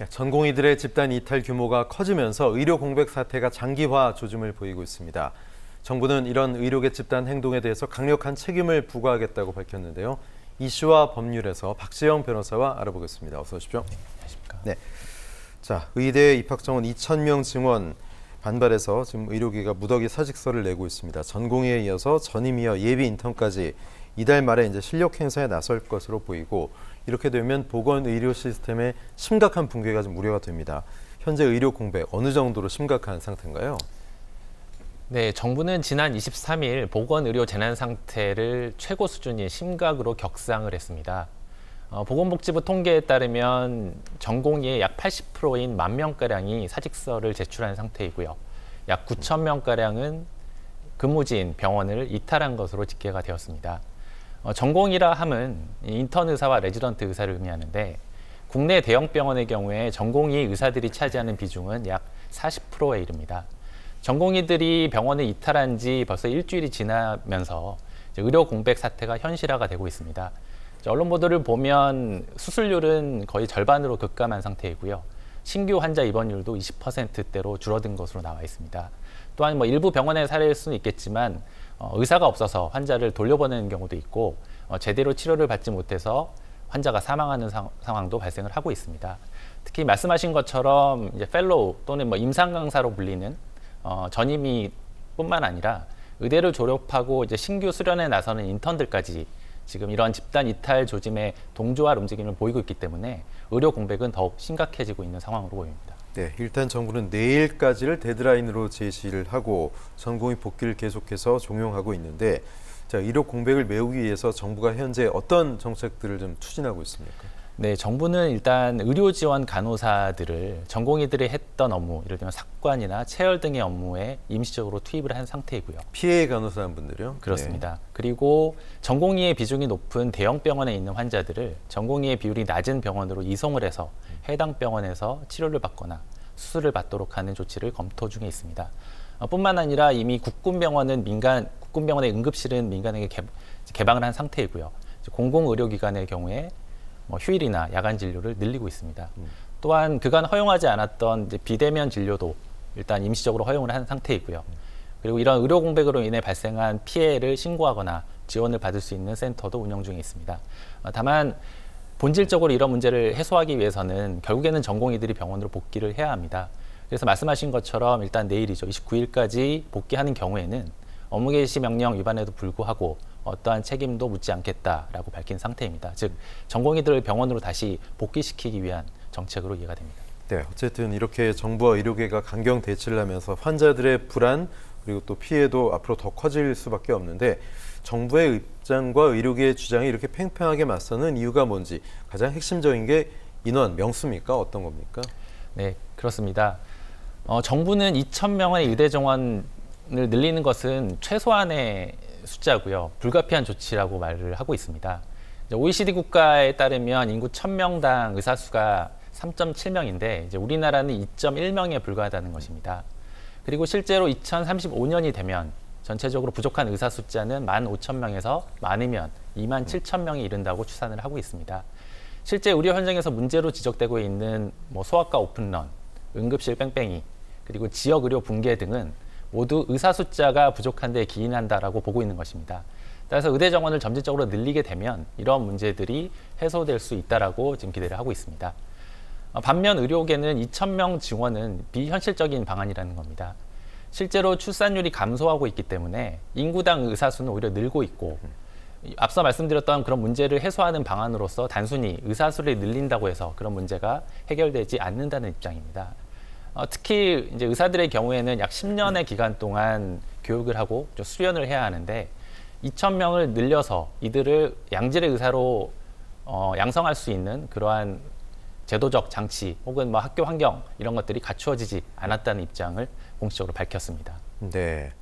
전공의들의 집단 이탈 규모가 커지면서 의료 공백 사태가 장기화 조짐을 보이고 있습니다. 정부는 이런 의료계 집단 행동에 대해서 강력한 책임을 부과하겠다고 밝혔는데요. 이슈와 법률에서 박지영 변호사와 알아보겠습니다. 어서 오십시오. 네, 안녕하십니까. 네. 자, 의대 입학 정원 2,000명 증원 반발해서 지금 의료계가 무더기 사직서를 내고 있습니다. 전공의에 이어서 전임이어 예비 인턴까지 이달 말에 이제 실력 행사에 나설 것으로 보이고, 이렇게 되면 보건 의료 시스템에 심각한 붕괴가 좀 우려가 됩니다. 현재 의료 공백 어느 정도로 심각한 상태인가요? 네, 정부는 지난 23일 보건의료 재난 상태를 최고 수준인 심각으로 격상을 했습니다. 보건복지부 통계에 따르면 전공의의 약 80%인 10,000명가량이 사직서를 제출한 상태이고요. 약 9,000명가량은 근무지인 병원을 이탈한 것으로 집계가 되었습니다. 전공의라 함은 인턴 의사와 레지던트 의사를 의미하는데, 국내 대형 병원의 경우에 전공의 의사들이 차지하는 비중은 약 40%에 이릅니다. 전공의들이 병원을 이탈한 지 벌써 일주일이 지나면서 의료 공백 사태가 현실화가 되고 있습니다. 언론 보도를 보면 수술률은 거의 절반으로 급감한 상태이고요. 신규 환자 입원율도 20%대로 줄어든 것으로 나와 있습니다. 또한 일부 병원의 사례일 수는 있겠지만 의사가 없어서 환자를 돌려보내는 경우도 있고, 제대로 치료를 받지 못해서 환자가 사망하는 상황도 발생을 하고 있습니다. 특히 말씀하신 것처럼 이제 펠로우 또는 임상 강사로 불리는 전임의뿐만 아니라 의대를 졸업하고 이제 신규 수련에 나서는 인턴들까지 지금 이런 집단 이탈 조짐에 동조할 움직임을 보이고 있기 때문에 의료 공백은 더욱 심각해지고 있는 상황으로 보입니다. 네, 일단 정부는 내일까지를 데드라인으로 제시를 하고 전공의 복귀를 계속해서 종용하고 있는데, 자, 의료 공백을 메우기 위해서 정부가 현재 어떤 정책들을 좀 추진하고 있습니까? 네, 정부는 일단 의료 지원 간호사들을 전공의들이 했던 업무, 예를 들면 삭관이나 체열 등의 업무에 임시적으로 투입을 한 상태이고요. 피해 간호사분들이요? 그렇습니다. 네. 그리고 전공의의 비중이 높은 대형 병원에 있는 환자들을 전공의의 비율이 낮은 병원으로 이송을 해서 해당 병원에서 치료를 받거나 수술을 받도록 하는 조치를 검토 중에 있습니다. 뿐만 아니라 이미 국군병원의 응급실은 민간에게 개방을 한 상태이고요. 공공의료기관의 경우에 휴일이나 야간 진료를 늘리고 있습니다. 또한 그간 허용하지 않았던 이제 비대면 진료도 일단 임시적으로 허용을 한 상태이고요. 그리고 이런 의료 공백으로 인해 발생한 피해를 신고하거나 지원을 받을 수 있는 센터도 운영 중에 있습니다. 다만 본질적으로 이런 문제를 해소하기 위해서는 결국에는 전공의들이 병원으로 복귀를 해야 합니다. 그래서 말씀하신 것처럼 일단 내일이죠. 29일까지 복귀하는 경우에는 업무 개시 명령 위반에도 불구하고 어떠한 책임도 묻지 않겠다라고 밝힌 상태입니다. 즉, 전공의들을 병원으로 다시 복귀시키기 위한 정책으로 이해가 됩니다. 네, 어쨌든 이렇게 정부와 의료계가 강경 대치를 하면서 환자들의 불안 그리고 또 피해도 앞으로 더 커질 수밖에 없는데, 정부의 입장과 의료계의 주장이 이렇게 팽팽하게 맞서는 이유가 뭔지, 가장 핵심적인 게 인원, 명수입니까? 어떤 겁니까? 네, 그렇습니다. 정부는 2,000명의 의대 정원을 늘리는 것은 최소한의 숫자고요. 불가피한 조치라고 말을 하고 있습니다. OECD 국가에 따르면 인구 1,000명당 의사 수가 3.7명인데 이제 우리나라는 2.1명에 불과하다는 것입니다. 그리고 실제로 2035년이 되면 전체적으로 부족한 의사 숫자는 15,000명에서 많으면 27,000명이 이른다고 추산을 하고 있습니다. 실제 의료 현장에서 문제로 지적되고 있는 소아과 오픈런, 응급실 뺑뺑이, 그리고 지역 의료 붕괴 등은 모두 의사 숫자가 부족한 데 기인한다라고 보고 있는 것입니다. 따라서 의대 정원을 점진적으로 늘리게 되면 이런 문제들이 해소될 수 있다라고 지금 기대를 하고 있습니다. 반면 의료계는 2,000명 증원은 비현실적인 방안이라는 겁니다. 실제로 출산율이 감소하고 있기 때문에 인구당 의사 수는 오히려 늘고 있고, 앞서 말씀드렸던 그런 문제를 해소하는 방안으로서 단순히 의사 수를 늘린다고 해서 그런 문제가 해결되지 않는다는 입장입니다. 특히 이제 의사들의 경우에는 약 10년의 기간 동안 교육을 하고 수련을 해야 하는데, 2,000명을 늘려서 이들을 양질의 의사로 양성할 수 있는 그러한 제도적 장치 혹은 학교 환경 이런 것들이 갖추어지지 않았다는 입장을 공식적으로 밝혔습니다. 네.